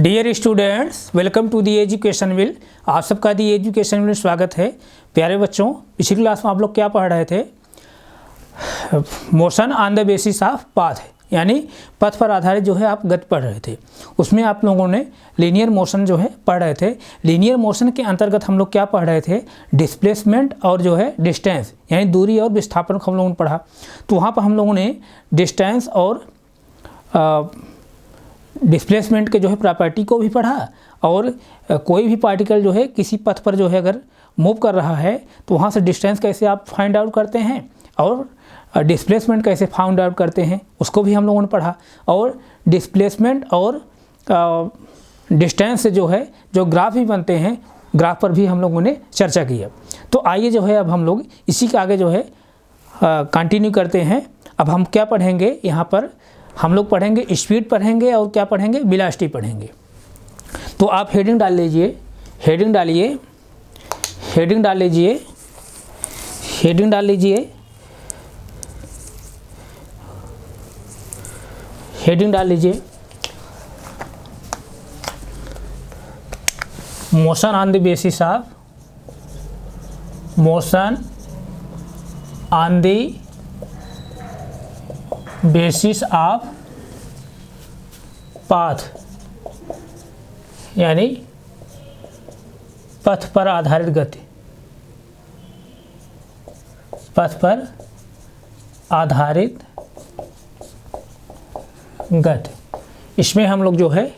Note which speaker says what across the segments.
Speaker 1: Dear students, welcome to the education will. आप सबका दी education will में स्वागत है। प्यारे बच्चों, पिछली क्लास में आप लोग क्या पढ़ रहे थे? Motion on the basis of path, यानी पथ पर आधारित जो है आप गति पढ़ रहे थे। उसमें आप लोगों ने लीनियर मोशन जो है पढ़ रहे थे। लीनियर मोशन के अंतर्गत हम लोग क्या पढ़ रहे थे? डिस्प्लेसमेंट और जो है डिस्टेंस, यानी दूरी और विस्थापन को हम लोगों ने पढ़ा। तो वहाँ पर हम लोगों ने डिस्टेंस और डिस्प्लेसमेंट के जो है प्रॉपर्टी को भी पढ़ा, और कोई भी पार्टिकल जो है किसी पथ पर जो है अगर मूव कर रहा है तो वहाँ से डिस्टेंस कैसे आप फाइंड आउट करते हैं और डिस्प्लेसमेंट कैसे फाइंड आउट करते हैं उसको भी हम लोगों ने पढ़ा। और डिस्प्लेसमेंट और डिस्टेंस से जो है जो ग्राफ भी बनते हैं, ग्राफ पर भी हम लोगों ने चर्चा की है। तो आइए जो है अब हम लोग इसी के आगे जो है कंटिन्यू करते हैं। अब हम क्या पढ़ेंगे? यहाँ पर हम लोग पढ़ेंगे स्पीड पढ़ेंगे और क्या पढ़ेंगे? वेलोसिटी पढ़ेंगे। तो आप हेडिंग डाल लीजिए, हेडिंग डालिए, हेडिंग डाल लीजिए, हेडिंग डाल लीजिए, हेडिंग डाल लीजिए। Motion on the basis of, motion on the basis of path, यानी पथ पर आधारित गति, पथ पर आधारित गति। इसमें हम लोग जो है,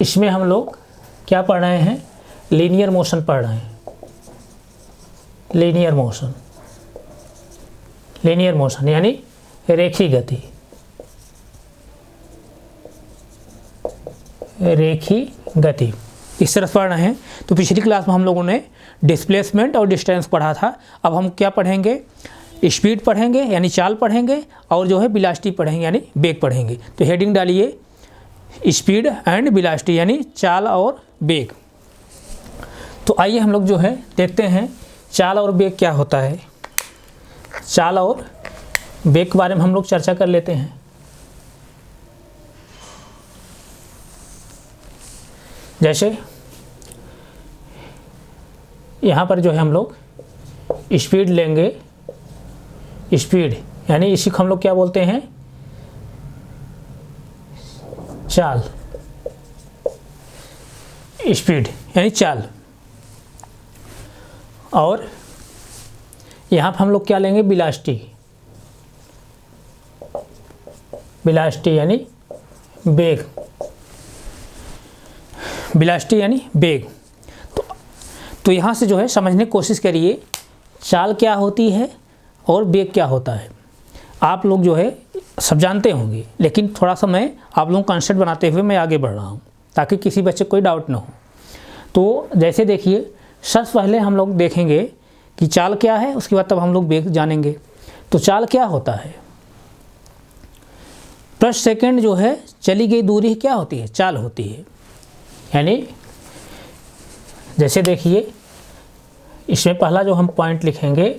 Speaker 1: इसमें हम लोग क्या पढ़ रहे हैं? लीनियर मोशन पढ़ रहे हैं। लीनियर मोशन, लीनियर मोशन यानी रेखीय गति, रेखीय गति इस तरह पढ़ रहे हैं। तो पिछली क्लास में हम लोगों ने डिस्प्लेसमेंट और डिस्टेंस पढ़ा था। अब हम क्या पढ़ेंगे? स्पीड पढ़ेंगे यानी चाल पढ़ेंगे, और जो है वेलोसिटी पढ़ेंगे यानी वेग पढ़ेंगे। तो हेडिंग डालिए स्पीड एंड वेलोसिटी, यानी चाल और वेग। तो आइए हम लोग जो है देखते हैं चाल और वेग क्या होता है। चाल और वेग के बारे में हम लोग चर्चा कर लेते हैं। जैसे यहाँ पर जो है हम लोग स्पीड लेंगे, स्पीड यानी इसी को हम लोग क्या बोलते हैं? चाल। स्पीड यानी चाल। और यहाँ पर हम लोग क्या लेंगे? वेलोसिटी, वेलोसिटी यानी वेग, वेलोसिटी यानी वेग। तो यहाँ से जो है समझने की कोशिश करिए चाल क्या होती है और वेग क्या होता है। आप लोग जो है सब जानते होंगे, लेकिन थोड़ा सा मैं आप लोगों का कंसेप्ट बनाते हुए मैं आगे बढ़ रहा हूँ ताकि किसी बच्चे को कोई डाउट ना हो। तो जैसे देखिए, सबसे पहले हम लोग देखेंगे कि चाल क्या है, उसके बाद तब हम लोग वेग जानेंगे। तो चाल क्या होता है? प्रति सेकंड जो है चली गई दूरी क्या होती है? चाल होती है। यानी जैसे देखिए, इसमें पहला जो हम पॉइंट लिखेंगे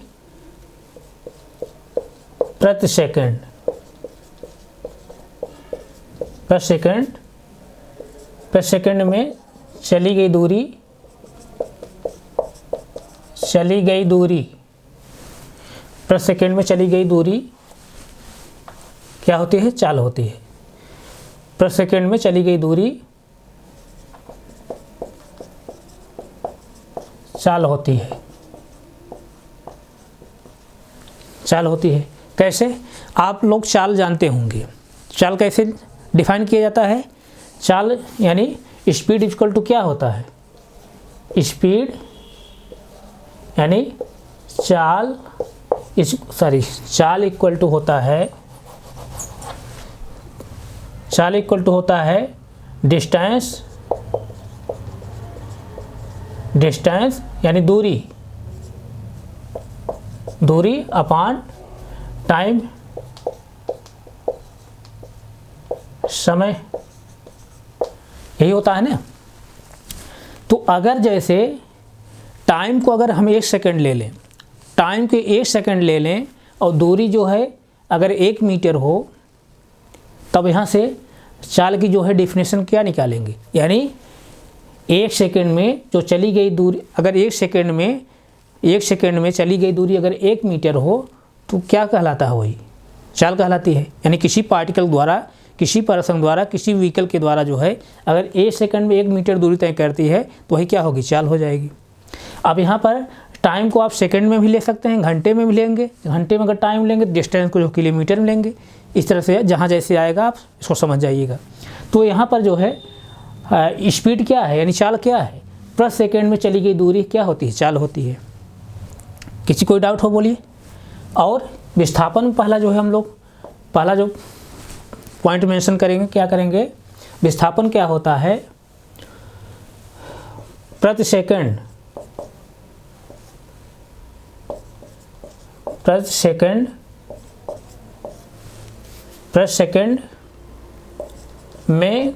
Speaker 1: प्रति सेकंड, प्रति सेकंड, प्रति सेकंड में चली गई दूरी, चली गई दूरी, प्रति सेकंड में चली गई दूरी क्या होती है? चाल होती है। प्रति सेकंड में चली गई दूरी चाल होती है, चाल होती है। कैसे? आप लोग चाल जानते होंगे। चाल कैसे डिफाइन किया जाता है? चाल यानी स्पीड इक्वल टू क्या होता है? स्पीड यानी चाल चाल इक्वल टू होता है, चाल इक्वल टू होता है डिस्टेंस, डिस्टेंस यानी दूरी, दूरी अपॉन टाइम, समय, यही होता है ना। तो अगर जैसे टाइम को अगर हम 1 सेकंड ले लें, टाइम के 1 सेकंड ले लें और दूरी जो है अगर 1 मीटर हो, तब यहाँ से चाल की जो है डेफिनेशन क्या निकालेंगे, यानी 1 सेकंड में जो चली गई दूरी, अगर 1 सेकंड में चली गई दूरी अगर 1 मीटर हो तो क्या कहलाता है, वही चाल कहलाती है। यानी किसी पार्टिकल द्वारा, किसी पर्सन द्वारा, किसी व्हीकल के द्वारा जो है अगर 1 सेकंड में 1 मीटर दूरी तय करती है तो वही क्या होगी, चाल हो जाएगी। अब यहाँ पर टाइम को आप सेकंड में भी ले सकते हैं, घंटे में भी लेंगे, घंटे में अगर टाइम लेंगे डिस्टेंस को जो किलोमीटर में लेंगे, इस तरह से जहाँ जैसे आएगा आप इसको समझ जाइएगा। तो यहाँ पर जो है स्पीड क्या है, यानी चाल क्या है, प्रति सेकंड में चली गई दूरी क्या होती है, चाल होती है। किसी कोई डाउट हो बोलिए। और विस्थापन पहला जो है हम लोग पहला जो पॉइंट मेंशन करेंगे, क्या करेंगे, विस्थापन क्या होता है, प्रति सेकंड में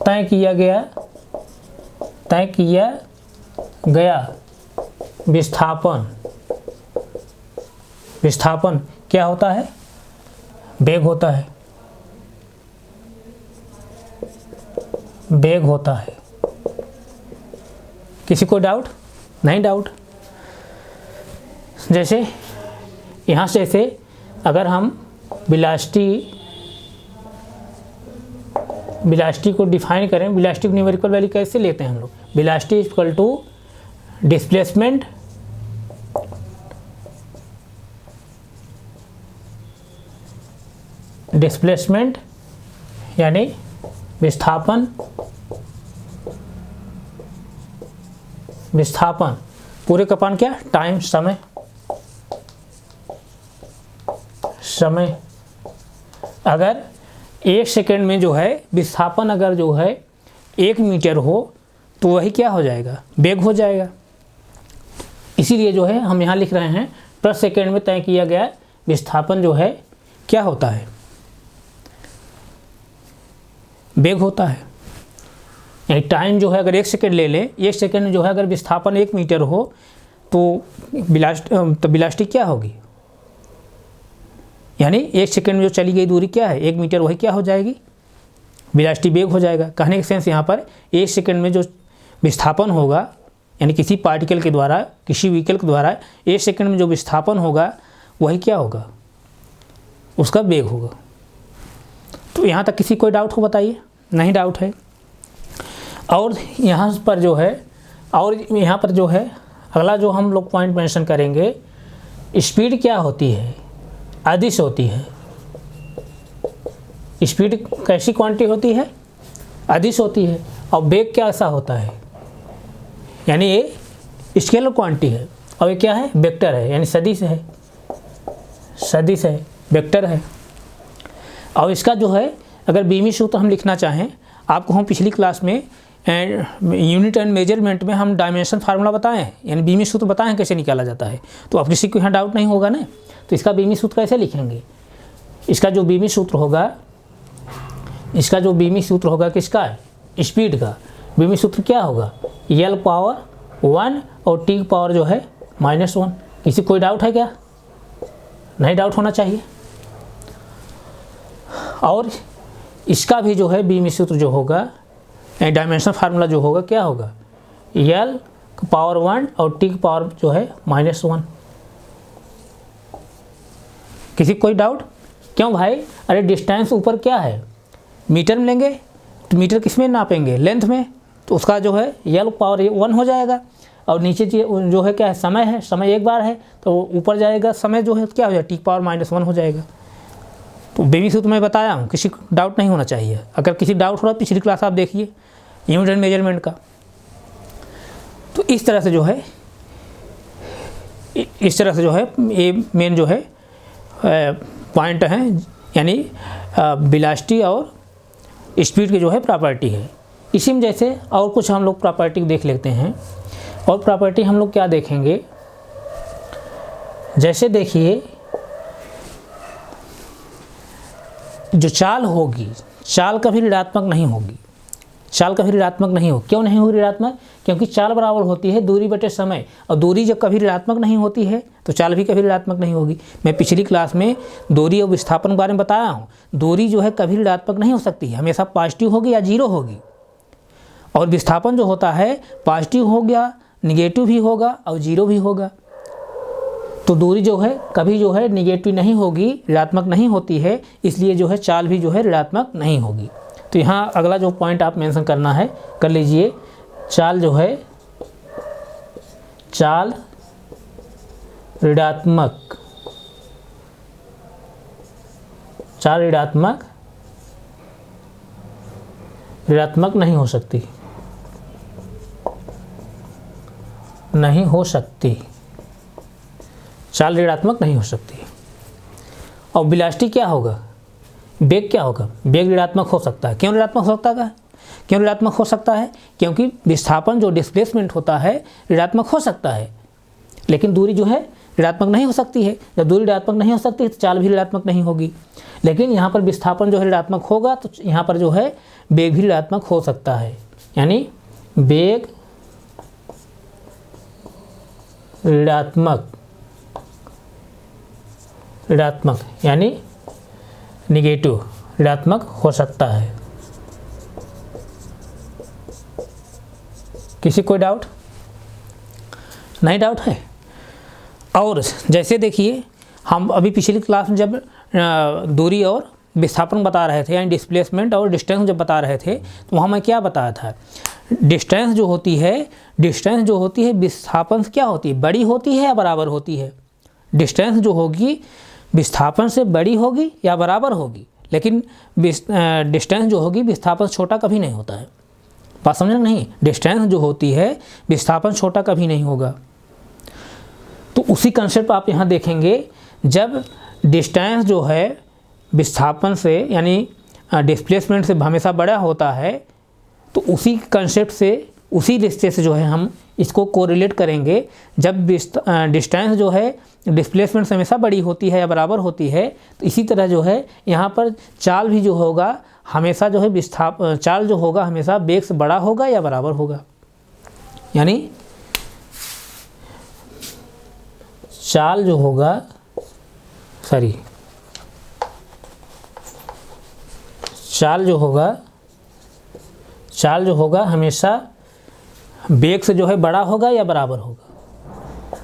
Speaker 1: तय किया गया विस्थापन क्या होता है, वेग होता है। किसी को डाउट नहीं? डाउट जैसे यहाँ से अगर हम वेलोसिटी को डिफाइन करें, वेलोसिटी की न्यूमेरिकल वैल्यू कैसे लेते हैं हम लोग, वेलोसिटी इक्वल टू डिस्प्लेसमेंट यानी विस्थापन पूरे का पान क्या, टाइम, समय। अगर 1 सेकंड में जो है विस्थापन अगर जो है 1 मीटर हो तो वही क्या हो जाएगा, वेग हो जाएगा। इसीलिए जो है हम यहाँ लिख रहे हैं प्रति सेकंड में तय किया गया विस्थापन जो है क्या होता है, वेग होता है। यानी टाइम जो है अगर 1 सेकंड ले लें, 1 सेकंड में जो है अगर विस्थापन 1 मीटर हो तो वेलोसिटी क्या होगी, यानी 1 सेकंड में जो चली गई दूरी क्या है, 1 मीटर, वही क्या हो जाएगी, वेलोसिटी, वेग हो जाएगा। कहने का सेंस यहाँ पर 1 सेकंड में जो विस्थापन होगा, यानी किसी पार्टिकल के द्वारा, किसी व्हीकल के द्वारा 1 सेकंड में जो विस्थापन होगा वही क्या होगा, उसका वेग होगा। तो यहाँ तक किसी कोई डाउट हो बताइए? नहीं डाउट है। और यहाँ पर जो है अगला जो हम लोग पॉइंट मेंशन करेंगे, स्पीड क्या होती है, अदिश होती है। स्पीड कैसी क्वांटिटी होती है, अदिश होती है। और वेग क्या ऐसा होता है, यानी ये स्केलर क्वांटिटी है और ये क्या है, वेक्टर है, यानी सदिश है, वेक्टर है। और इसका जो है अगर बीमी सूत्र हम लिखना चाहें, आपको हम पिछली क्लास में यूनिट एंड मेजरमेंट में हम डायमेंशन फार्मूला बताएं, यानी बीमी सूत्र बताएं कैसे निकाला जाता है। तो अब किसी को यहाँ डाउट नहीं होगा ना, तो इसका बीमी सूत्र कैसे लिखेंगे, इसका जो बीमी सूत्र होगा किसका, स्पीड का बीमी सूत्र क्या होगा, L पावर 1 और T पावर जो है -1। किसी कोई डाउट है क्या? नहीं डाउट होना चाहिए। और इसका भी जो है बीमी सूत्र जो होगा, डायमेंशन फार्मूला जो होगा क्या होगा, L पावर 1 और T पावर जो है -1। किसी कोई डाउट? क्यों भाई? अरे डिस्टेंस ऊपर क्या है, मीटर में लेंगे तो मीटर किस में नापेंगे, लेंथ में, तो उसका जो है L पावर 1 हो जाएगा। और नीचे जो है क्या है, समय है, समय एक बार है तो ऊपर जाएगा, समय जो है क्या हो जाएगा, T पावर -1 हो जाएगा। तो बीमी सूत्र मैं बताया हूँ, किसी को डाउट नहीं होना चाहिए। अगर किसी डाउट हो रहा है पिछली क्लास आप देखिए यूनिट एंड मेजरमेंट का। तो इस तरह से जो है ये मेन जो है पॉइंट हैं, यानी वेलोसिटी और स्पीड की जो है प्रॉपर्टी है। इसी में जैसे और कुछ हम लोग प्रॉपर्टी देख लेते हैं। और प्रॉपर्टी हम लोग क्या देखेंगे, जैसे देखिए जो चाल होगी, चाल कभी ऋणात्मक नहीं होगी। चाल कभी ऋणात्मक नहीं हो। क्यों नहीं होगी ऋणात्मक? क्योंकि चाल बराबर होती है दूरी बटे समय, और दूरी जब कभी ऋणात्मक नहीं होती है तो चाल भी कभी ऋणात्मक नहीं होगी। मैं पिछली क्लास में दूरी और विस्थापन के बारे में बताया हूँ। दूरी जो है कभी ऋणात्मक नहीं हो सकती है, हमेशा पॉजिटिव होगी या जीरो होगी। और विस्थापन जो होता है पॉजिटिव हो गया, निगेटिव भी होगा और जीरो भी होगा। तो दूरी जो है कभी जो है निगेटिव नहीं होगी, ऋणात्मक नहीं होती है, इसलिए जो है चाल भी जो है ऋणात्मक नहीं होगी। तो यहाँ अगला जो पॉइंट आप मेंशन करना है कर लीजिए, चाल जो है चाल ऋणात्मक, चाल ऋणात्मक नहीं हो सकती, नहीं हो सकती, चाल ऋणात्मक नहीं हो सकती। और वेलोसिटी क्या होगा, वेग क्या होगा? वेग ऋणात्मक हो सकता है। क्यों ऋणात्मक हो सकता है? क्यों ऋणात्मक हो सकता है? क्योंकि विस्थापन जो डिस्प्लेसमेंट होता है ऋणात्मक हो सकता है, लेकिन दूरी जो है ऋणात्मक नहीं हो सकती है। जब दूरी ऋणात्मक नहीं हो सकती तो चाल भी ऋणात्मक नहीं होगी। लेकिन यहाँ पर विस्थापन जो है ऋणात्मक होगा तो यहाँ पर जो है वेग भी ऋणात्मक हो सकता है, यानी वेग ऋणात्मक यानी निगेटिव ऋणात्मक हो सकता है। किसी कोई डाउट? नहीं डाउट है। और जैसे देखिए हम अभी पिछली क्लास में जब दूरी और विस्थापन बता रहे थे, यानी डिस्प्लेसमेंट और डिस्टेंस जब बता रहे थे, तो वहाँ मैं क्या बताया था? डिस्टेंस जो होती है विस्थापन से क्या होती है, बड़ी होती है या बराबर होती है? डिस्टेंस जो होगी विस्थापन से बड़ी होगी या बराबर होगी, लेकिन डिस्टेंस जो होगी विस्थापन से छोटा कभी नहीं होता है। बात समझना नहीं? डिस्टेंस जो होती है विस्थापन छोटा कभी नहीं होगा। तो उसी कंसेप्ट आप यहाँ देखेंगे, जब डिस्टेंस जो है विस्थापन से यानी डिस्प्लेसमेंट से हमेशा बड़ा होता है, तो उसी कंसेप्ट से, उसी रिश्ते से जो है हम इसको कोरिलेट करेंगे। जब डिस्टेंस जो है डिस्प्लेसमेंट से हमेशा बड़ी होती है या बराबर होती है, तो इसी तरह जो है यहाँ पर चाल भी जो होगा हमेशा जो है चाल जो होगा हमेशा वेग से बड़ा होगा या बराबर होगा। यानी चाल जो होगा चाल जो होगा हमेशा वेग से जो है बड़ा होगा या बराबर होगा।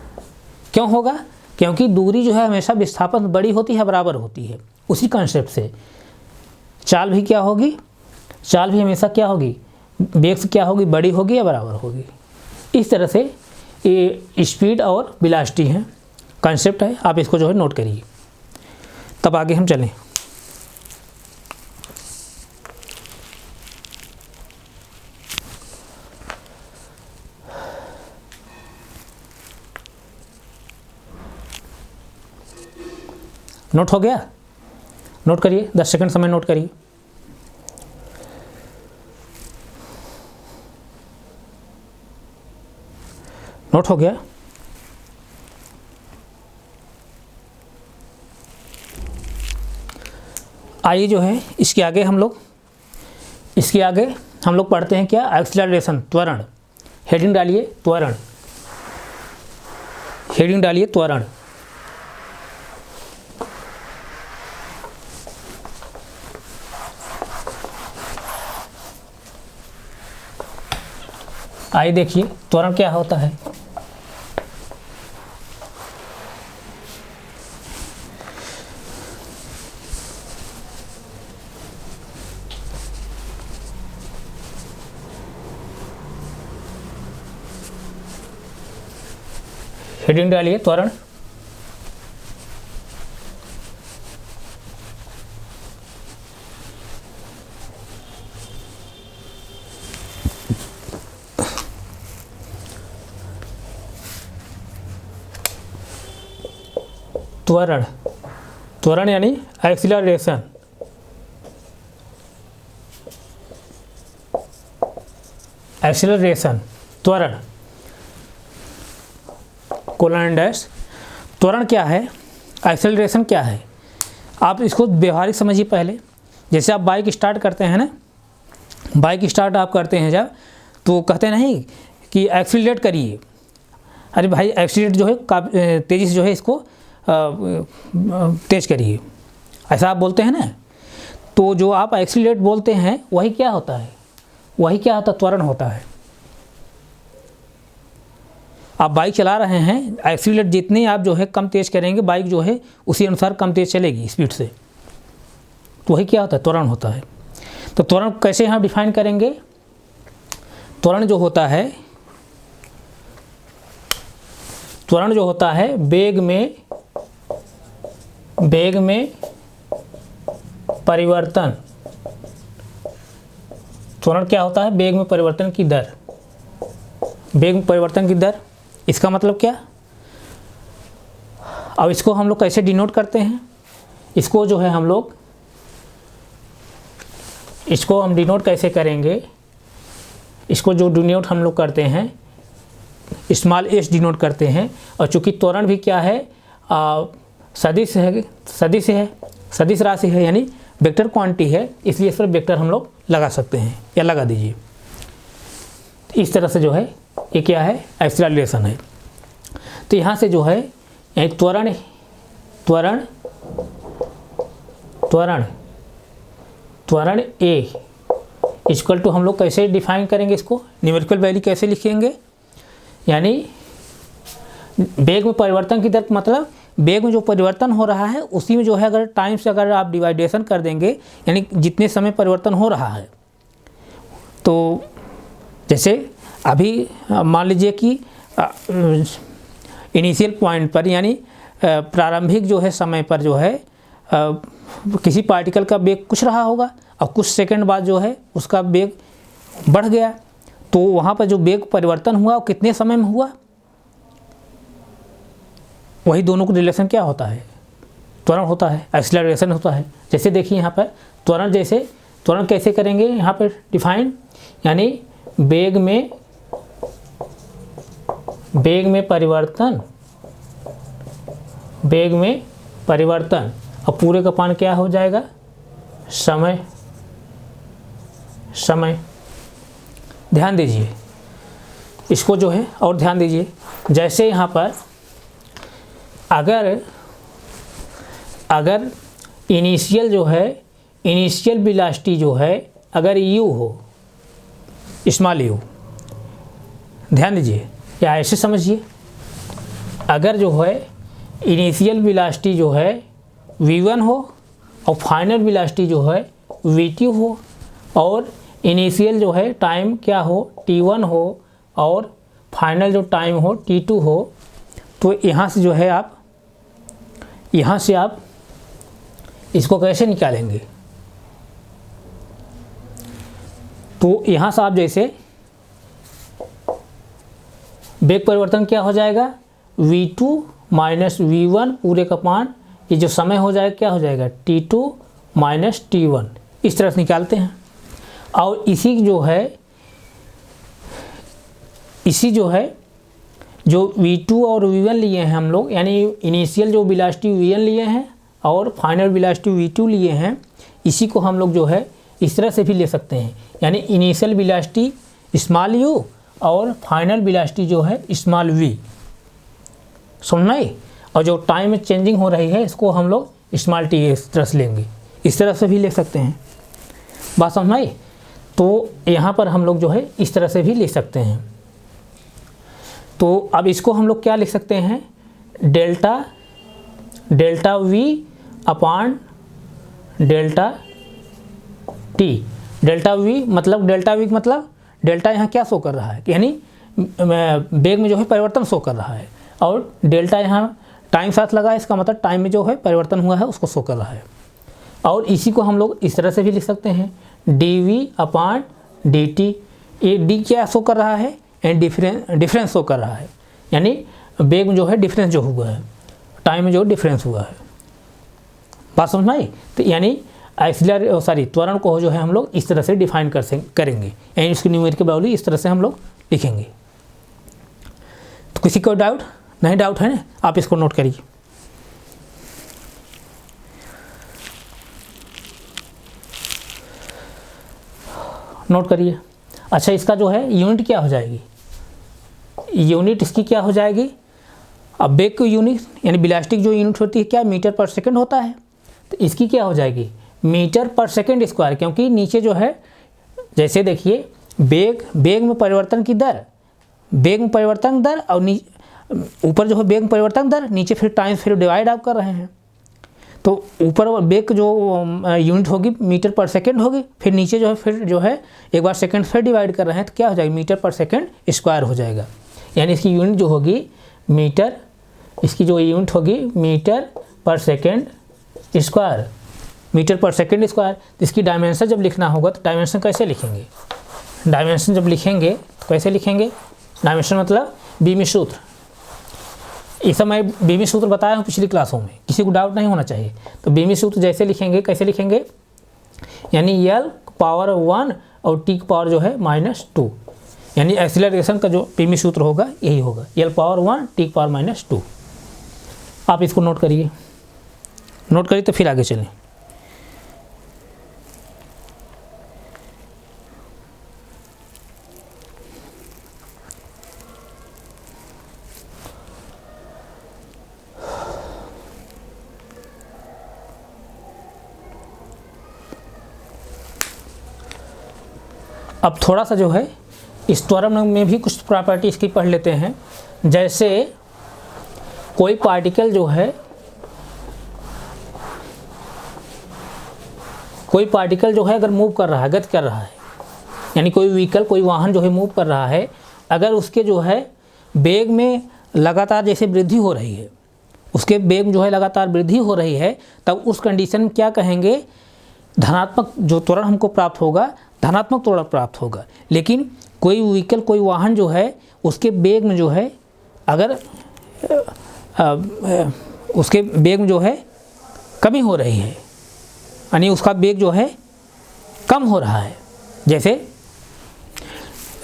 Speaker 1: क्यों होगा? क्योंकि दूरी जो है हमेशा विस्थापन से बड़ी होती है, बराबर होती है। उसी कंसेप्ट से चाल भी क्या होगी, चाल भी हमेशा क्या होगी, वेग से क्या होगी, बड़ी होगी या बराबर होगी। इस तरह से ये स्पीड और वेलोसिटी है, कंसेप्ट है, आप इसको जो है नोट करिए। तब आगे हम चलें। नोट हो गया? नोट करिए, 10 सेकंड समय नोट करिए। नोट हो गया? आइए जो है इसके आगे हम लोग पढ़ते हैं क्या, एक्सीलरेशन, त्वरण। हेडिंग डालिए त्वरण, हेडिंग डालिए त्वरण। आइए देखिए त्वरण क्या होता है। हेडिंग डालिए त्वरण। त्वरण, त्वरण यानी एक्सीलरेशन। एक्सीलरेशन, त्वरण, कोलन डैश। त्वरण क्या है, एक्सेलरेशन क्या है, आप इसको व्यवहारिक समझिए। पहले जैसे आप बाइक स्टार्ट करते हैं ना, बाइक स्टार्ट आप करते हैं जब, तो कहते नहीं कि एक्सीलरेट करिए, अरे भाई एक्सीलरेट जो है तेज़ी से जो है इसको तेज़ करिए, ऐसा आप बोलते हैं ना। तो जो आप एक्सीलरेट बोलते हैं वही क्या होता है, वही क्या होता है, त्वरण होता है। आप बाइक चला रहे हैं, एक्सीलरेट जितने आप जो है कम तेज़ करेंगे, बाइक जो है उसी अनुसार कम तेज़ चलेगी स्पीड से, तो वही क्या होता है, त्वरण होता है। तो त्वरण कैसे हम डिफाइन करेंगे? त्वरण जो होता है, त्वरण जो होता है वेग में परिवर्तन। त्वरण क्या होता है? वेग में परिवर्तन की दर, वेग में परिवर्तन की दर। इसका मतलब क्या? अब इसको हम लोग कैसे डिनोट करते हैं? इसको जो है हम लोग, इसको हम डिनोट कैसे करेंगे? इसको जो डिनोट हम लोग करते हैं, स्मॉल एस डिनोट करते हैं। और चूंकि त्वरण भी क्या है, सदिश राशि है, यानी वेक्टर क्वांटिटी है, इसलिए इस पर वेक्टर हम लोग लगा सकते हैं, या लगा दीजिए। इस तरह से जो है ये क्या है, एक्सेलरेशन है। तो यहाँ से जो है त्वरण ए इक्वल टू, हम लोग कैसे डिफाइन करेंगे इसको, न्यूमेरिकल वैल्यू कैसे लिखेंगे? यानी वेग में परिवर्तन की दर, मतलब वेग में जो परिवर्तन हो रहा है उसी में जो है अगर टाइम से अगर आप डिवाइडेशन कर देंगे, यानी जितने समय परिवर्तन हो रहा है, तो जैसे अभी मान लीजिए कि इनिशियल पॉइंट पर, यानी प्रारंभिक जो है समय पर जो है किसी पार्टिकल का वेग कुछ रहा होगा, और कुछ सेकंड बाद जो है उसका वेग बढ़ गया, तो वहाँ पर जो वेग परिवर्तन हुआ वो कितने समय में हुआ, वही दोनों को रिलेशन क्या होता है, त्वरण होता है, एक्सेलरेशन होता है। जैसे देखिए यहाँ पर त्वरण, जैसे त्वरण कैसे करेंगे यहाँ पर डिफाइन, यानी वेग में परिवर्तन, और पूरे का पान क्या हो जाएगा, समय। ध्यान दीजिए इसको जो है, और ध्यान दीजिए, जैसे यहाँ पर अगर इनिशियल जो है, इनिशियल वेलोसिटी जो है अगर u हो, स्मॉल u, ध्यान दीजिए या ऐसे समझिए, अगर जो है इनिशियल वेलोसिटी जो है v1 हो और फाइनल वेलोसिटी जो है v2 हो, और इनिशियल जो है टाइम क्या हो, t1 हो, और फाइनल जो टाइम हो t2 हो, तो यहाँ से जो है आप, यहाँ से आप इसको कैसे निकालेंगे? तो यहाँ से आप जैसे वेग परिवर्तन क्या हो जाएगा, v2 माइनस v1 पूरे का पान, ये जो समय हो जाएगा क्या हो जाएगा, t2 माइनस t1, इस तरह से निकालते हैं। और इसी जो है जो v2 और v1 लिए हैं हम लोग, यानी इनिशियल जो वेलोसिटी v1 लिए हैं और फाइनल वेलोसिटी v2 लिए हैं, इसी को हम लोग जो है इस तरह से भी ले सकते हैं, यानी इनिशियल वेलोसिटी स्मॉल u और फाइनल वेलोसिटी जो है स्मॉल v, समझ में? और जो टाइम में चेंजिंग हो रही है इसको हम लोग स्मॉल t इस तरह से लेंगे, इस तरह से भी ले सकते हैं, बात समझ में? तो यहाँ पर हम लोग जो है इस तरह से भी ले सकते हैं। तो अब इसको हम लोग क्या लिख सकते हैं, डेल्टा v अपान डेल्टा t। डेल्टा v मतलब डेल्टा यहाँ क्या शो कर रहा है, यानी वेग में जो है परिवर्तन शो कर रहा है, और डेल्टा यहाँ टाइम साथ लगा है, इसका मतलब टाइम में जो है परिवर्तन हुआ है उसको शो कर रहा है। और इसी को हम लोग इस तरह से भी लिख सकते हैं, dv अपान dt। ये d क्या शो कर रहा है, एंड डिफरेंस शो कर रहा है, यानी वेग में जो है डिफरेंस जो हुआ है, टाइम में जो डिफरेंस हुआ है, बात समझ में आई? तो यानी त्वरण को जो है हम लोग इस तरह से डिफाइन करेंगे, यानी इसकी न्यूमेरिकल वैल्यू इस तरह से हम लोग लिखेंगे। तो किसी को डाउट है ना, आप इसको नोट करिए। नोट करिए। अच्छा, इसका जो है यूनिट क्या हो जाएगी, यूनिट इसकी क्या हो जाएगी, अब बेग की यूनिट यानी बिलास्टिक जो यूनिट होती है क्या, मीटर पर सेकंड होता है, तो इसकी क्या हो जाएगी, मीटर पर सेकंड स्क्वायर, क्योंकि नीचे जो है जैसे देखिए बेग में परिवर्तन की दर, बेग में परिवर्तन दर और ऊपर जो है बेग में परिवर्तन दर, नीचे फिर टाइम्स फिर डिवाइड आप कर रहे हैं, तो ऊपर बेग जो यूनिट होगी मीटर पर सेकंड होगी, फिर नीचे जो है फिर जो है एक बार सेकंड फिर डिवाइड कर रहे हैं तो क्या हो जाएगा, मीटर पर सेकंड स्क्वायर हो जाएगा। यानी इसकी यूनिट जो होगी मीटर, इसकी जो यूनिट होगी मीटर पर सेकंड स्क्वायर, मीटर पर सेकंड स्क्वायर। तो इसकी डायमेंशन जब लिखना होगा तो डायमेंशन कैसे लिखेंगे, डायमेंशन जब लिखेंगे तो कैसे लिखेंगे, डायमेंशन मतलब बीमी सूत्र, इस समय बीमी सूत्र बताया हूँ पिछली क्लासों में, किसी को डाउट नहीं होना चाहिए। तो बीमी सूत्र जैसे लिखेंगे कैसे लिखेंगे, यानी L पावर 1 और T पावर जो है -2, यानी एक्सीलरेशन का जो बीमी सूत्र होगा यही होगा, L पावर 1 T पावर -2। आप इसको नोट करिए, नोट करिए तो फिर आगे चलें। अब थोड़ा सा जो है इस त्वरण में भी कुछ प्रॉपर्टी इसकी पढ़ लेते हैं। जैसे कोई पार्टिकल जो है, कोई पार्टिकल जो है अगर मूव कर रहा है, गति कर रहा है, यानी कोई व्हीकल कोई वाहन जो है मूव कर रहा है, अगर उसके जो है वेग में लगातार जैसे वृद्धि हो रही है, उसके वेग में जो है लगातार वृद्धि हो रही है, तब उस कंडीशन में क्या कहेंगे, धनात्मक जो त्वरण हमको प्राप्त होगा, धनात्मक त्वरण प्राप्त होगा। लेकिन कोई व्हीकल कोई वाहन जो है उसके वेग में जो है अगर उसके वेग में जो है कमी हो रही है, यानी उसका वेग जो है कम हो रहा है, जैसे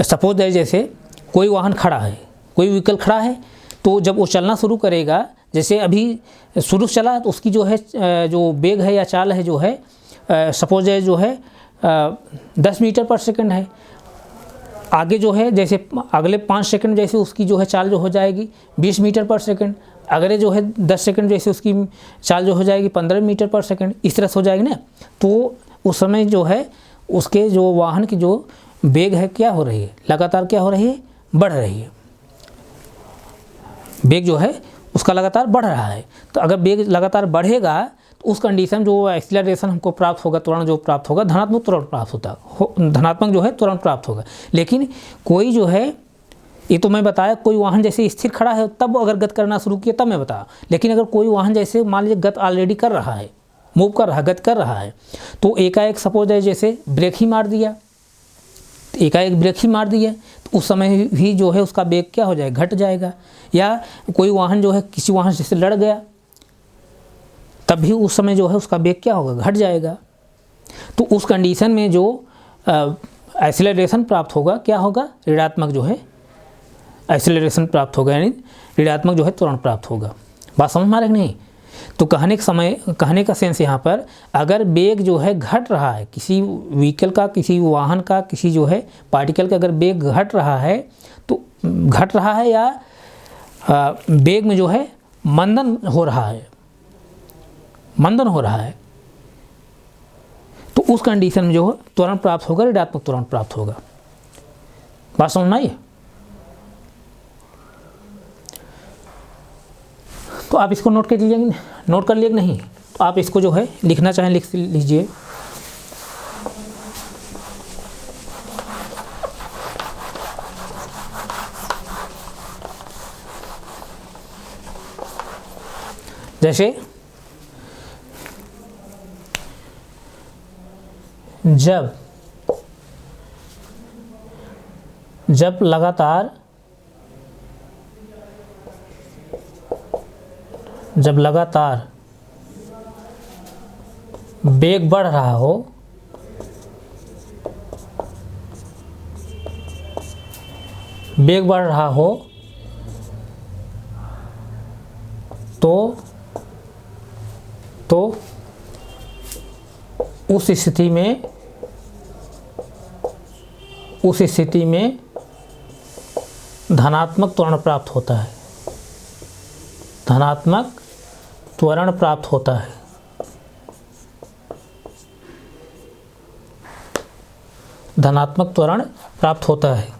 Speaker 1: सपोज जैसे कोई वाहन खड़ा है, कोई व्हीकल खड़ा है, तो जब वो चलना शुरू करेगा, जैसे अभी शुरू चला तो उसकी जो है जो वेग है या चाल है जो है सपोज जो है 10 मीटर पर सेकंड है, आगे जो है जैसे अगले 5 सेकंड जैसे उसकी जो है चाल जो हो जाएगी 20 मीटर पर सेकंड, अगले जो है 10 सेकंड जैसे उसकी चाल जो हो जाएगी 15 मीटर पर सेकंड, इस तरह से हो जाएगी ना। तो उस समय जो है उसके जो वाहन की जो वेग है क्या हो रही है, लगातार क्या हो रही है, बढ़ रही है, वेग जो है उसका लगातार बढ़ रहा है। तो अगर वेग लगातार बढ़ेगा तो उस कंडीशन जो एक्सीलरेशन हमको प्राप्त होगा, त्वरण जो प्राप्त होगा, धनात्मक त्वरण प्राप्त होता है, धनात्मक जो है त्वरण प्राप्त होगा। लेकिन कोई जो है, ये तो मैं बताया, कोई वाहन जैसे स्थिर खड़ा है तब अगर गति करना शुरू किया तब मैं बताया। लेकिन अगर कोई वाहन जैसे मान लीजिए गति ऑलरेडी कर रहा है, मूव कर रहा है, गति कर रहा है, तो एकाएक सपोज है जैसे ब्रेक ही मार दिया, एकाएक ब्रेक ही मार दिया, तो उस समय भी जो है उसका वेग क्या हो जाएगा, घट जाएगा। या कोई वाहन जो है किसी वाहन से लड़ गया, तब भी उस समय जो है उसका वेग क्या होगा, घट जाएगा। तो उस कंडीशन में जो एक्सीलरेशन प्राप्त होगा क्या होगा, ऋणात्मक जो है एक्सीलरेशन प्राप्त होगा, यानी ऋणात्मक जो है त्वरण प्राप्त होगा। बात समझ में आ रही कि नहीं। तो कहने का सेंस यहाँ पर, अगर वेग जो है घट रहा है, किसी व्हीकल का, किसी वाहन का, किसी जो है पार्टिकल का अगर वेग घट रहा है, तो घट रहा है या वेग में जो है मंदन हो रहा है, मंदन हो रहा है, तो उस कंडीशन में जो है त्वरण प्राप्त होगा, ऋणात्मक त्वरण प्राप्त होगा। बात समझ में आई। तो आप इसको नोट कर लीजिए, नोट कर लिए कि नहीं, तो आप इसको जो है लिखना चाहें लिख लीजिए। जैसे जब लगातार वेग बढ़ रहा हो, वेग बढ़ रहा हो तो उस स्थिति में उस स्थिति में धनात्मक त्वरण प्राप्त होता है। धनात्मक त्वरण प्राप्त होता है। धनात्मक त्वरण प्राप्त होता है।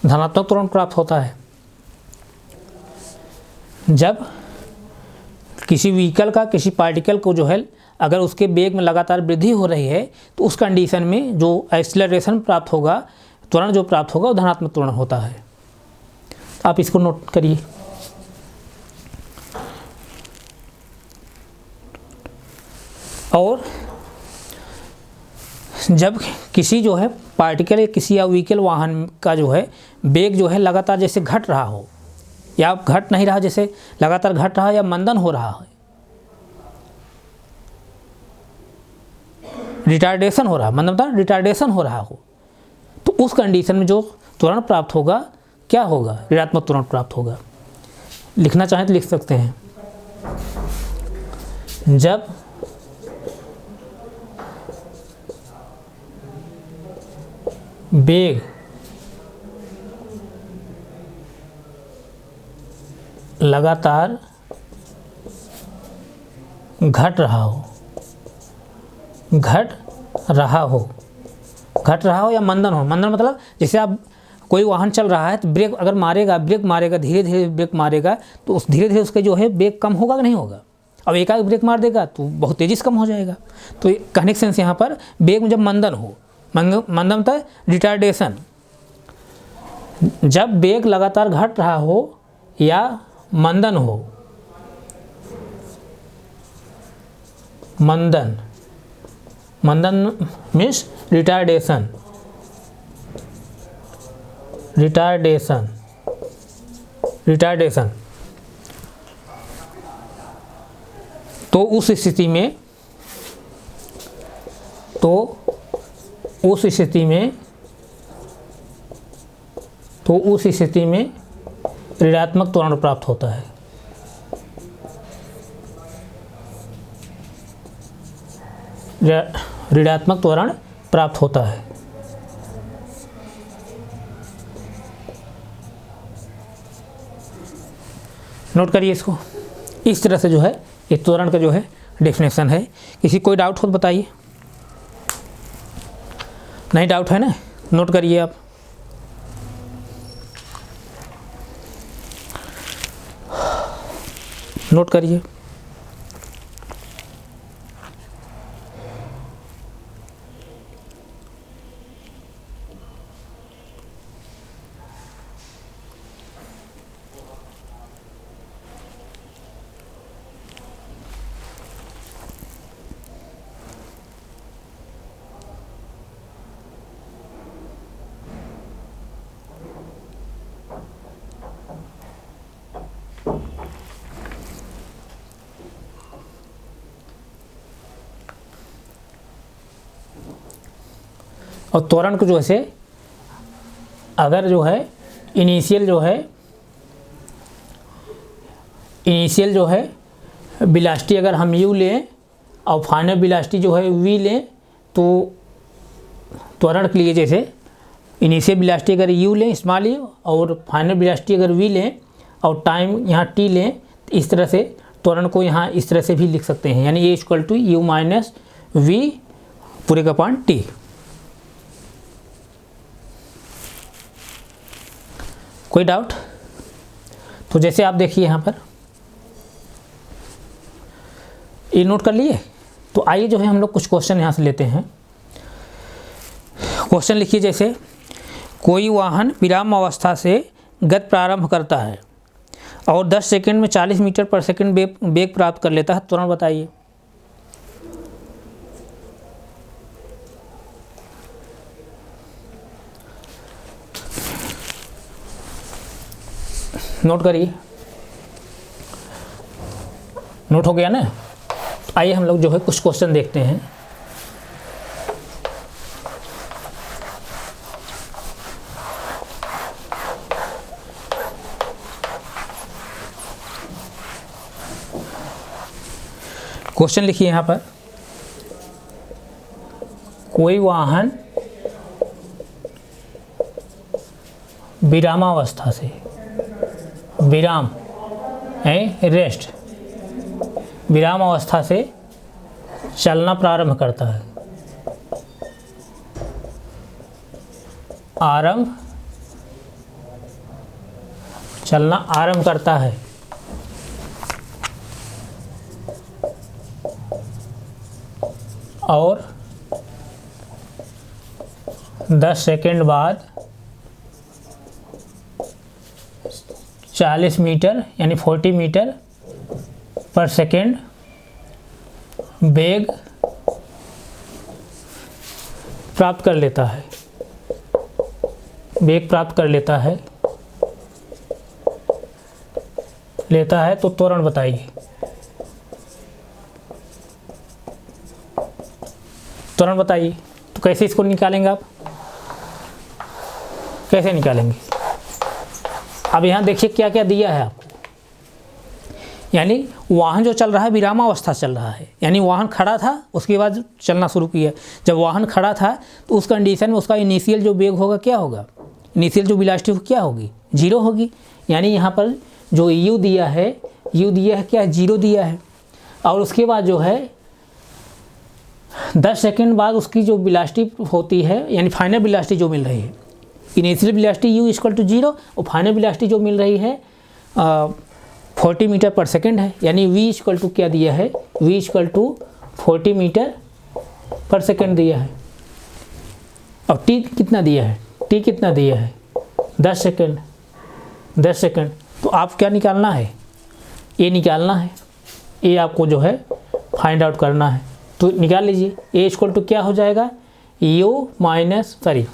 Speaker 1: धनात्मक त्वरण प्राप्त होता है जब किसी व्हीकल का, किसी पार्टिकल को जो है अगर उसके वेग में लगातार वृद्धि हो रही है तो उस कंडीशन में जो एक्सीलरेशन प्राप्त होगा, त्वरण जो प्राप्त होगा वो धनात्मक त्वरण होता है। आप इसको नोट करिए। और जब किसी जो है पार्टिकल या किसी या व्हीकल वाहन का जो है वेग जो है लगातार जैसे घट रहा हो या घट नहीं रहा, जैसे लगातार घट रहा या मंदन हो रहा है, रिटार्डेशन हो रहा, मतलब रिटार्डेशन हो रहा हो, तो उस कंडीशन में जो त्वरण प्राप्त होगा क्या होगा? ऋणात्मक त्वरण प्राप्त होगा। लिखना चाहें तो लिख सकते हैं। जब वेग लगातार घट रहा हो या मंदन हो। मंदन मतलब जैसे आप कोई वाहन चल रहा है तो ब्रेक अगर मारेगा, धीरे धीरे ब्रेक मारेगा तो उस धीरे धीरे उसके जो है वेग कम होगा कि नहीं होगा। अब एकाएक ब्रेक मार देगा तो बहुत तेज़ी से कम हो जाएगा। तो कहने का सेंस यहाँ पर वेग में जब मंदन हो, मंदन मतलब रिटार्डेशन, जब वेग लगातार घट रहा हो या मंदन हो, मंदन मीन्स रिटार्डेशन, तो उस स्थिति में ऋणात्मक त्वरण प्राप्त होता है। ऋणात्मक त्वरण प्राप्त होता है। नोट करिए इसको। इस तरह से जो है ये त्वरण का जो है डेफिनेशन है। किसी कोई डाउट हो तो बताइए। नहीं डाउट है ना? नोट करिए आप। नोट करिए। और त्वरण को जो है अगर जो है इनिशियल जो है वेलोसिटी अगर हम u लें और फाइनल वेलोसिटी जो है v लें, तो त्वरण के लिए जैसे इनिशियल वेलोसिटी अगर u लें स्मॉल u और फाइनल वेलोसिटी अगर v लें और टाइम यहाँ t लें, तो इस तरह से त्वरण को यहाँ इस तरह से भी लिख सकते हैं, यानी a = u - v पूरे का पान t। कोई डाउट? तो जैसे आप देखिए यहाँ पर ये नोट कर लिए। तो आइए जो है हम लोग कुछ क्वेश्चन यहाँ से लेते हैं। क्वेश्चन लिखिए। जैसे कोई वाहन विराम अवस्था से गति प्रारंभ करता है और 10 सेकंड में 40 मीटर पर सेकंड वेग प्राप्त कर लेता है, तुरंत बताइए। नोट करिए। नोट हो गया ना? आइए हम लोग जो है कुछ क्वेश्चन देखते हैं। क्वेश्चन लिखिए यहाँ पर। कोई वाहन विरामावस्था से, विराम है रेस्ट, विराम अवस्था से चलना प्रारंभ करता है, चलना आरंभ करता है और 10 सेकंड बाद 40 मीटर यानी 40 मीटर पर सेकंड वेग प्राप्त कर लेता है, वेग प्राप्त कर लेता है तो त्वरण बताइए। त्वरण बताइए, तो कैसे इसको निकालेंगे आप, कैसे निकालेंगे? अब यहाँ देखिए क्या क्या दिया है आपको, यानी वाहन जो चल रहा है विरामावस्था चल रहा है, यानी वाहन खड़ा था उसके बाद चलना शुरू किया। जब वाहन खड़ा था तो उस कंडीशन में उसका इनिशियल जो वेग होगा क्या होगा, इनिशियल जो वेलोसिटी क्या होगी, 0 होगी। यानी यहाँ पर जो u दिया है क्या, 0 दिया है। और उसके बाद जो है 10 सेकंड बाद उसकी जो वेलोसिटी होती है, यानी फाइनल वेलोसिटी जो मिल रही है, initial velocity u equal to 0 और फाइनल वेलोसिटी जो मिल रही है 40 मीटर पर सेकंड है। यानी v इक्वल टू क्या दिया है, v इक्वल टू 40 मीटर पर सेकंड दिया है। अब t कितना दिया है, t कितना दिया है, 10 सेकंड, 10 सेकंड। तो आप क्या निकालना है, a निकालना है, a आपको जो है फाइंड आउट करना है। तो निकाल लीजिए, a इक्वल टू क्या हो जाएगा, u minus sorry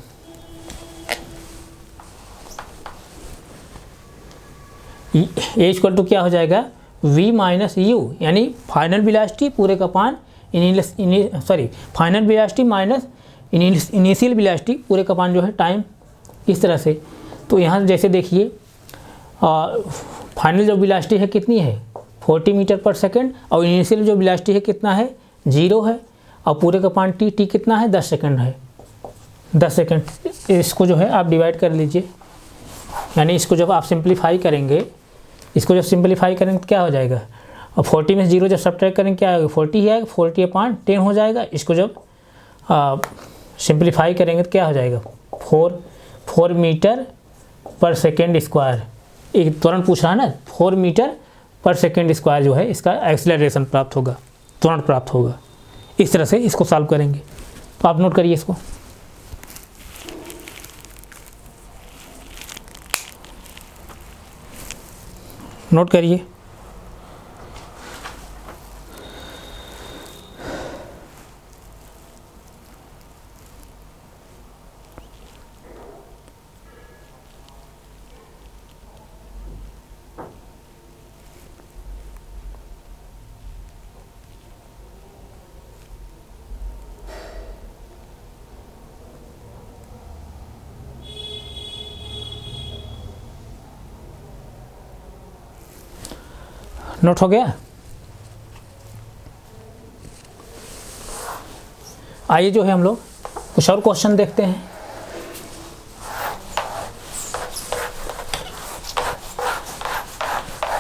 Speaker 1: a equal to क्या हो जाएगा, v माइनस यू, यानी फाइनल वेलोसिटी पूरे का पान final velocity minus initial velocity पूरे का पान जो है टाइम, इस तरह से। तो यहाँ जैसे देखिए फाइनल जो वेलोसिटी है कितनी है 40 मीटर पर सेकंड और इनिशियल जो वेलोसिटी है कितना है 0 है और पूरे का पान टी कितना है 10 सेकंड है, 10 सेकंड। इसको जो है आप डिवाइड कर लीजिए, यानी इसको जब आप सिंप्लीफाई करेंगे, इसको जब सिंप्लीफाई करेंगे तो क्या हो जाएगा, और 40 में 0 जब सब्ट्रैक्ट करेंगे क्या आएगा, 40 ही आएगा, 40 अपॉन 10 हो जाएगा। इसको जब सिंप्लीफाई करेंगे तो क्या हो जाएगा, 4 मीटर पर सेकेंड स्क्वायर। एक त्वरण पूछ रहा है ना, 4 मीटर पर सेकेंड स्क्वायर जो है इसका एक्सेलरेशन प्राप्त होगा, त्वरण प्राप्त होगा। इस तरह से इसको सॉल्व करेंगे। तो आप नोट करिए इसको, नोट करिए। नोट हो गया। आइए जो है हम लोग कुछ और क्वेश्चन देखते हैं।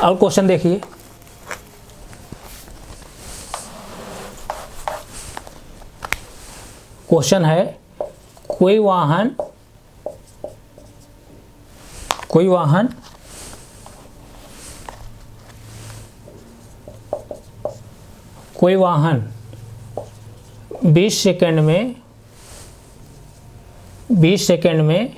Speaker 1: और क्वेश्चन देखिए, क्वेश्चन है कोई वाहन कोई वाहन कोई वाहन 20 सेकंड में 20 सेकंड में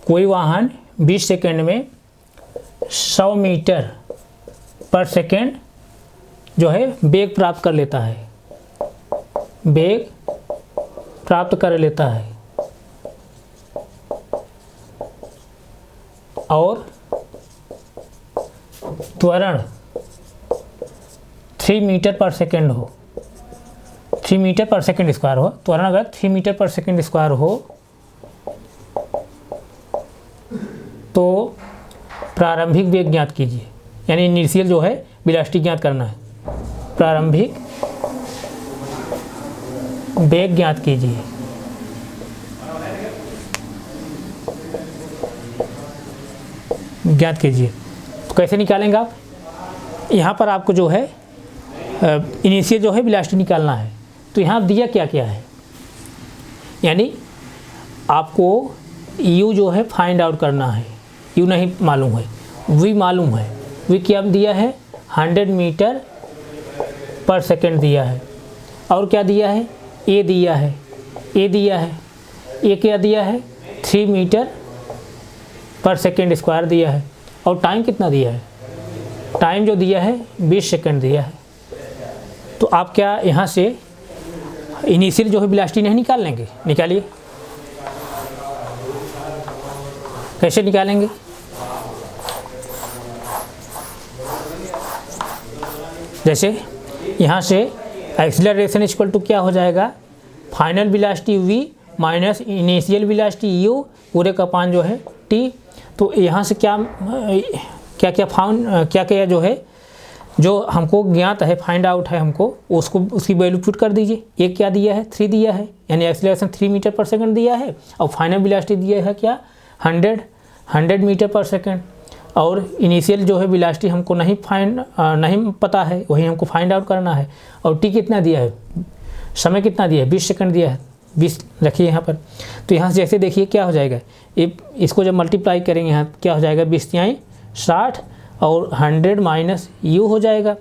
Speaker 1: कोई वाहन 20 सेकंड में 100 मीटर पर सेकंड जो है वेग प्राप्त कर लेता है, वेग प्राप्त कर लेता है और त्वरण 3 मीटर पर सेकेंड हो, 3 मीटर पर सेकेंड स्क्वायर हो, त्वरण अगर 3 मीटर पर सेकेंड स्क्वायर हो तो प्रारंभिक वेग ज्ञात कीजिए, यानी इनिशियल जो है वेलोसिटी ज्ञात करना है। प्रारंभिक वेग ज्ञात कीजिए। ज्ञात कीजिए तो कैसे निकालेंगे आप? यहाँ पर आपको जो है इनिशियल जो है वेलोसिटी निकालना है। तो यहाँ दिया क्या क्या है, यानी आपको u जो है फाइंड आउट करना है। u नहीं मालूम है, v मालूम है। v क्या दिया है? 100 मीटर पर सेकेंड दिया है। और क्या दिया है? a दिया है, a दिया है, a क्या दिया है? 3 मीटर पर सेकेंड स्क्वायर दिया है। और टाइम कितना दिया है? टाइम जो दिया है 20 सेकेंड दिया है। तो आप क्या यहाँ से इनिशियल जो है वेलोसिटी नहीं निकाल लेंगे? निकालिए। कैसे निकालेंगे? जैसे यहाँ से एक्सीलरेशन इक्वल टू क्या हो जाएगा? Final velocity v minus initial velocity u पूरे का पान जो है t। तो यहाँ से क्या क्या जो है, जो हमको ज्ञात है, फाइंड आउट है हमको, उसको उसकी वैल्यू पुट कर दीजिए। एक क्या दिया है? 3 दिया है, यानी एक्सीलरेशन 3 मीटर पर सेकंड दिया है। और फाइनल वेलोसिटी दिया है क्या? 100 मीटर पर सेकंड। और इनिशियल जो है वेलोसिटी हमको नहीं पता है, वही हमको फाइंड आउट करना है। और टी कितना दिया है? समय कितना दिया है? 20 सेकंड दिया है। 20 रखिए यहाँ पर। तो यहाँ से जैसे देखिए क्या हो जाएगा, इसको जब मल्टीप्लाई करेंगे यहाँ क्या हो जाएगा? 20 तिहाई 60 और 100 माइनस u हो जाएगा।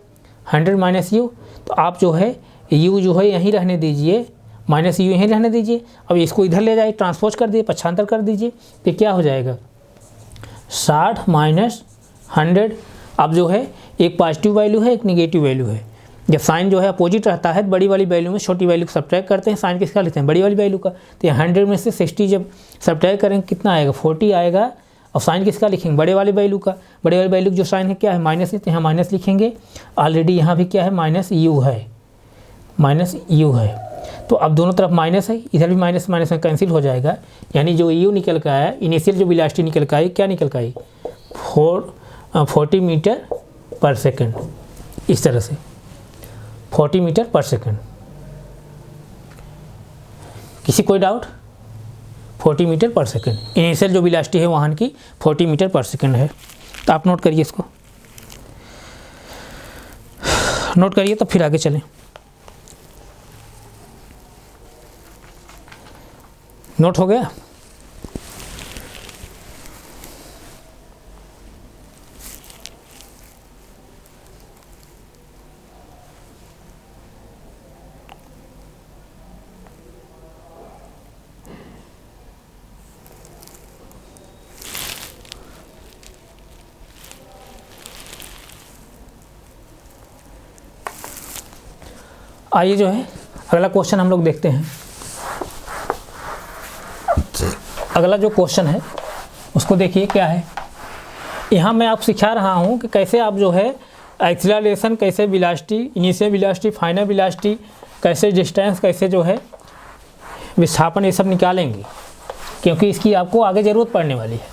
Speaker 1: 100 माइनस u, तो आप जो है u जो है यहीं रहने दीजिए, माइनस u यहीं रहने दीजिए। अब इसको इधर ले जाइए, ट्रांसपोज कर दीजिए, पक्षांतर कर दीजिए। तो क्या हो जाएगा? 60 माइनस 100। अब जो है एक पॉजिटिव वैल्यू है, एक नेगेटिव वैल्यू है। जब साइन जो है अपोजिट रहता है, बड़ी वाली वैल्यू में छोटी वैल्यू को सब्ट्रैक्ट करते हैं। साइन किसका लेते हैं? बड़ी वाली वैल्यू का। तो 100 में से 60 जब सब्ट्रैक्ट करेंगे कितना आएगा? 40 आएगा। और साइन किसका लिखेंगे? बड़े वाली वैल्यू का। बड़े वाली वैल्यू जो साइन है क्या है? माइनस है, तो यहाँ माइनस लिखेंगे। ऑलरेडी यहाँ भी क्या है? माइनस u है, माइनस u है। तो अब दोनों तरफ माइनस है, इधर भी माइनस माइनस में कैंसिल हो जाएगा। यानी जो u निकल का है, इनिशियल जो वेलोसिटी निकल का है, क्या निकल का है? 40 मीटर पर सेकेंड। इस तरह से 40 मीटर पर सेकेंड। किसी कोई डाउट? 40 मीटर पर सेकेंड इनिशियल जो वेलोसिटी है वाहन की 40 मीटर पर सेकेंड है। तो आप नोट करिए, इसको नोट करिए, तो फिर आगे चलें। नोट हो गया? आइए जो है अगला क्वेश्चन हम लोग देखते हैं। अगला जो क्वेश्चन है उसको देखिए क्या है। यहाँ मैं आपको सिखा रहा हूँ कि कैसे आप जो है एक्सीलरेशन, कैसे velocity, initial velocity, final velocity, कैसे डिस्टेंस, कैसे जो है विस्थापन, ये सब निकालेंगे, क्योंकि इसकी आपको आगे ज़रूरत पड़ने वाली है।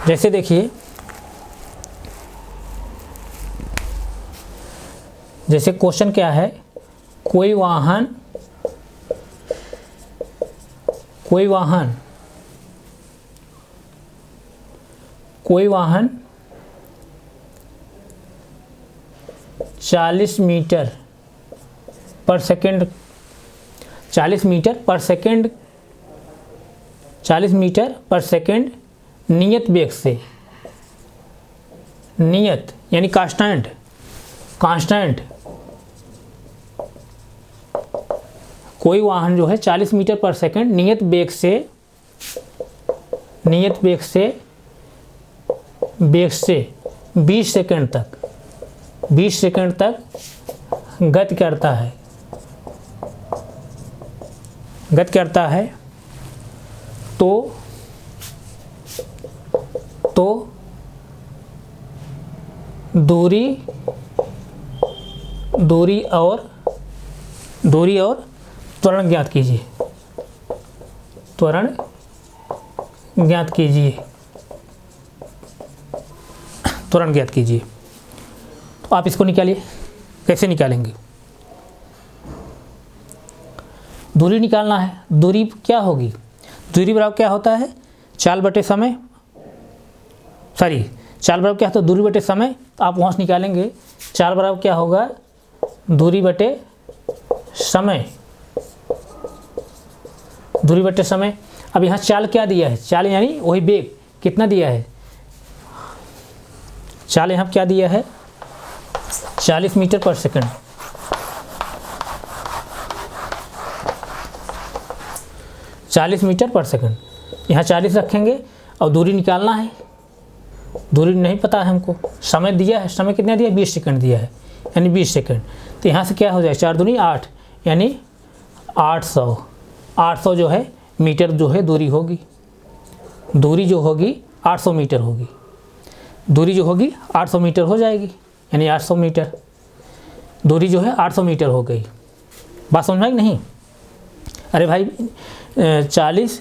Speaker 1: जैसे देखिए, जैसे क्वेश्चन क्या है, कोई वाहन 40 मीटर पर सेकेंड 40 मीटर पर सेकेंड नियत वेग से, नियत यानी कांस्टेंट कोई वाहन जो है 40 मीटर पर सेकेंड नियत वेग से 20 सेकेंड तक गति करता है तो दूरी और त्वरण ज्ञात कीजिए। तो आप इसको निकालिए, कैसे निकालेंगे? दूरी निकालना है। दूरी क्या होगी? दूरी बराबर क्या होता है? चाल बटे समय, सॉरी चाल बराबर क्या होता है? दूरी बटे समय। तो आप वहाँ से निकालेंगे चाल बराबर क्या होगा? दूरी बटे समय, दूरी बटे समय। अब यहाँ चाल क्या दिया है? चाल यानी वही वेग कितना दिया है? चाल यहाँ क्या दिया है? 40 मीटर पर सेकंड। मीटर पर सेकंड, यहाँ 40 रखेंगे और दूरी निकालना है। दूरी नहीं पता है हमको, समय दिया है, समय कितना दिया है? 20 सेकंड दिया है, यानी 20 सेकंड। तो यहाँ से क्या हो जाए? 4 दूनी 8, यानी 800 जो है मीटर जो है दूरी होगी। दूरी जो होगी 800 मीटर होगी। दूरी जो होगी 800 मीटर हो जाएगी, यानी 800 मीटर दूरी जो है 800 मीटर हो गई। बात समझ में आई नहीं? अरे भाई 40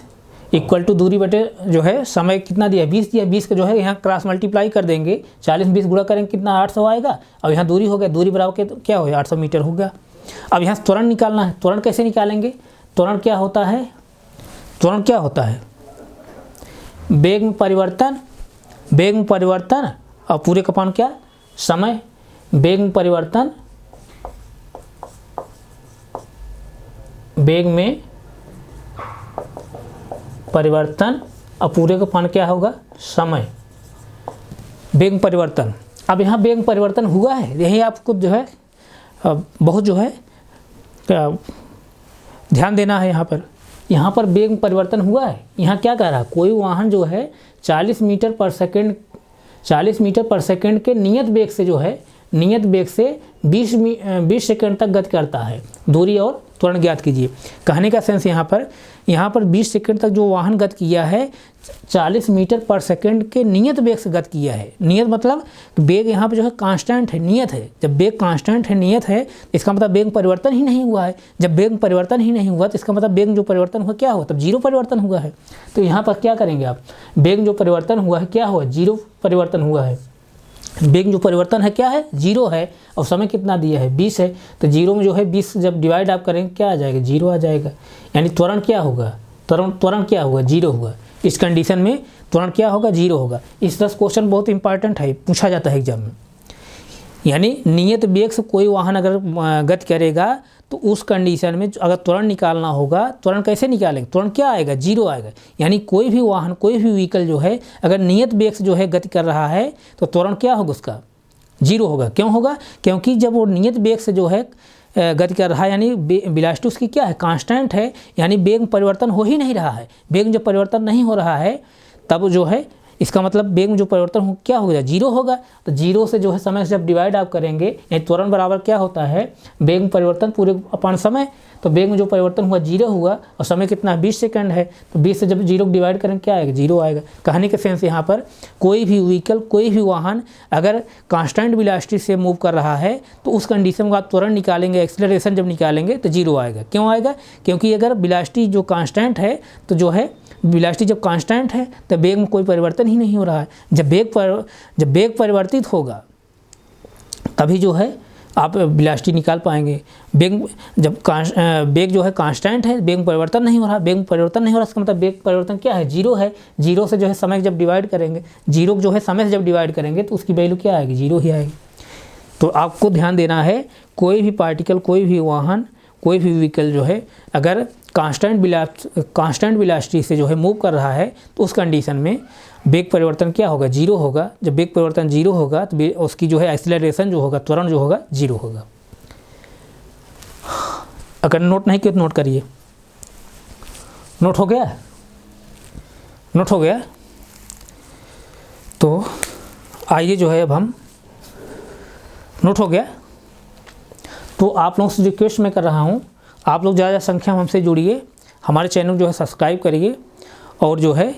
Speaker 1: इक्वल टू दूरी बटे जो है समय कितना दिया? 20 दिया। 20 का जो है यहाँ क्रॉस मल्टीप्लाई कर देंगे, 40 20 गुणा करेंगे कितना? 800 आएगा। अब यहाँ दूरी हो गया, दूरी बराबर के तो क्या हो गया? 800 मीटर हो गया। अब यहाँ त्वरण निकालना है। त्वरण कैसे निकालेंगे? त्वरण क्या होता है? त्वरण क्या होता है? वेग में परिवर्तन, वेग में परिवर्तन और पूरे का पान क्या? समय। वेग में परिवर्तन, वेग में परिवर्तन और पूरे का पान क्या होगा? समय। वेग में परिवर्तन। अब यहाँ वेग में परिवर्तन हुआ है, यही आपको जो है बहुत जो है ध्यान देना है। यहाँ पर वेग में परिवर्तन हुआ है। यहाँ क्या कह रहा है? कोई वाहन जो है 40 मीटर पर सेकंड के नियत वेग से जो है, नियत वेग से 20 सेकंड तक गति करता है। दूरी और त्वरण ज्ञात कीजिए। कहने का सेंस यहाँ पर 20 सेकंड तक जो वाहन गति किया है 40 मीटर पर सेकंड के नियत वेग से गति किया है। नियत मतलब वेग यहाँ पे जो है कांस्टेंट है, नियत है। जब वेग कांस्टेंट है, नियत है, इसका मतलब वेग परिवर्तन ही नहीं हुआ है। जब वेग परिवर्तन ही नहीं हुआ तो इसका मतलब वेग जो परिवर्तन हुआ क्या हुआ? तब जीरो परिवर्तन हुआ है। तो यहाँ पर क्या करेंगे आप? वेग जो परिवर्तन हुआ है क्या हुआ? जीरो परिवर्तन हुआ है। वेग जो परिवर्तन है क्या है? जीरो है। और समय कितना दिया है? 20 है। तो जीरो में जो है 20 जब डिवाइड आप करेंगे क्या आ जाएगा? जीरो आ जाएगा। यानी त्वरण क्या होगा? त्वरण क्या होगा? जीरो होगा। इस कंडीशन में त्वरण क्या होगा? जीरो होगा। इस तरह क्वेश्चन बहुत इंपॉर्टेंट है, पूछा जाता है एग्जाम में। यानी नियत वेग से कोई वाहन अगर गति करेगा तो उस कंडीशन में अगर त्वरण निकालना होगा, त्वरण कैसे निकालेंगे? त्वरण क्या आएगा? जीरो आएगा। यानी कोई भी वाहन, कोई भी व्हीकल जो है अगर नियत वेग से जो है गति कर रहा है तो त्वरण क्या होगा? उसका जीरो होगा। क्यों होगा? क्योंकि जब वो नियत वेग से जो है गति कर रहा है, यानी वेलोसिटी उसकी क्या है? कांस्टेंट है। यानी वेग में परिवर्तन हो ही नहीं रहा है। वेग में जब परिवर्तन नहीं हो रहा है तब जो है इसका मतलब वेग में जो परिवर्तन हो क्या होगा? जीरो होगा। तो जीरो से जो है समय से जब डिवाइड आप करेंगे, यानी त्वरण बराबर क्या होता है? वेग में परिवर्तन पूरे अपन समय। तो वेग में जो परिवर्तन हुआ जीरो हुआ और समय कितना? 20 सेकंड है। तो 20 से जब जीरो डिवाइड करेंगे क्या आएगा? जीरो आएगा। कहने के सेंस यहाँ पर कोई भी व्हीकल, कोई भी वाहन अगर कांस्टेंट वेलोसिटी से मूव कर रहा है तो उस कंडीशन में आप त्वरण निकालेंगे, एक्सेलरेशन जब निकालेंगे तो जीरो आएगा। क्यों आएगा? क्योंकि अगर वेलोसिटी जो कांस्टेंट है तो जो है वेलोसिटी जब कांस्टेंट है तो वेग में कोई परिवर्तन ही नहीं हो रहा है। जब वेग परिवर्तित होगा तभी जो है आप वेलोसिटी निकाल पाएंगे। वेग जो है कांस्टेंट है, वेग में परिवर्तन नहीं हो रहा। वेग में परिवर्तन नहीं हो रहा इसका मतलब वेग परिवर्तन क्या है? जीरो है। जीरो से जो है समय जब डिवाइड करेंगे, जीरो जो है समय से जब डिवाइड करेंगे तो उसकी वैल्यू क्या आएगी? जीरो ही आएगी। तो आपको ध्यान देना है, कोई भी पार्टिकल, कोई भी वाहन, कोई भी व्हीकल जो है अगर कांस्टेंट वेलोसिटी से जो है मूव कर रहा है तो उस कंडीशन में वेग परिवर्तन क्या होगा? जीरो होगा। जब वेग परिवर्तन जीरो होगा तो उसकी जो है एक्सीलरेशन जो होगा, त्वरण जो होगा, जीरो होगा। अगर नोट नहीं किया तो नोट करिए। नोट हो गया? नोट हो गया? तो आइए जो है अब हम, नोट हो गया? तो आप लोगों से रिक्वेस्ट मैं कर रहा हूँ, आप लोग ज़्यादा संख्या में हमसे जुड़िए, हमारे चैनल जो है सब्सक्राइब करिए और जो है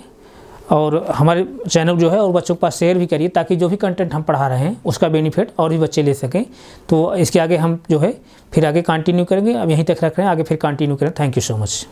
Speaker 1: और हमारे चैनल जो है और बच्चों के पास शेयर भी करिए ताकि जो भी कंटेंट हम पढ़ा रहे हैं उसका बेनिफिट और भी बच्चे ले सकें। तो इसके आगे हम जो है फिर आगे कंटिन्यू करेंगे। अब यहीं तक रख रहे हैं, आगे फिर कंटिन्यू करें। Thank you so much.